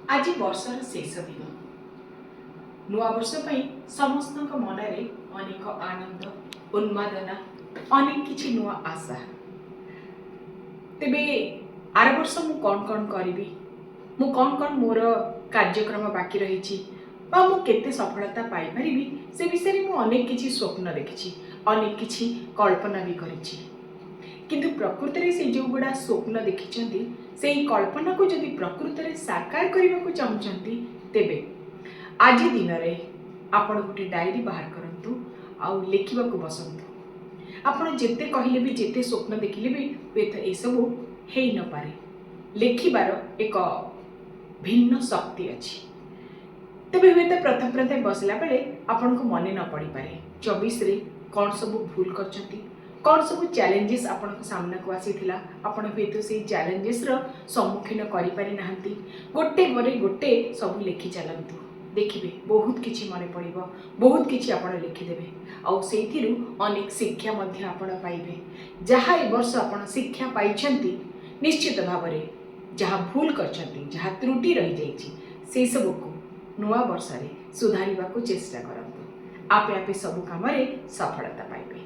आज वर्षर शेष दिन नुआ वर्ष समस्त मनरे अनेक आनंद उन्मादना अनेक किछि नुआ आशा। तेबे आर वर्ष मु कौन कौन करी मु कौन कौन मोर कार्यक्रम बाकी रही मु केते सफलता पाई परिबी से विषय में मु अनेक किछि स्वप्न देखिछि, अनेक किछि कल्पना भी करिछि। किंतु प्रकृति में से जो गुड़ा स्वप्न देखिछंती से कल्पना को जदि प्रकृति में साकार करने को चाहूँगी तेबे आज दिन में आपण गोटे डायरी बाहर करंतु आउ लिखा बसंतु। आपण जेते कहले भी जेते स्वप्न देखिले भी हुएत ए सब हो न पारे। लिखिबार एक भिन्न शक्ति अच्छी। तेबे हुएत प्रथम प्रथम बसला बेले आपण को मन न पड़ी पारे 24 रे कौन सब भूल करछंती, कौन सब चैलेंजेस आपण सामना को आसीथिला, आपण हुएत से चैलेंजेस रो सम्मुखीन करि पारि नाहंती। गोटे गरे गोटे सब लिखि चलंतु, देखिबे बहुत किछि मने पड़िबो, बहुत किछि आपण लिखिदेबे आउ सेथिरु अनेक शिक्षा मध्य आपण पाइबे। जहाँ ए वर्ष आपण शिक्षा पाइछंती निश्चित भावरे जहाँ भूल करछंती, जहाँ त्रुटि रही जाइछि से सब को नुआ वर्ष रे सुधारिबा को चेष्टा करंतु। आपे आपे सब काम रे सफलता पाइबे।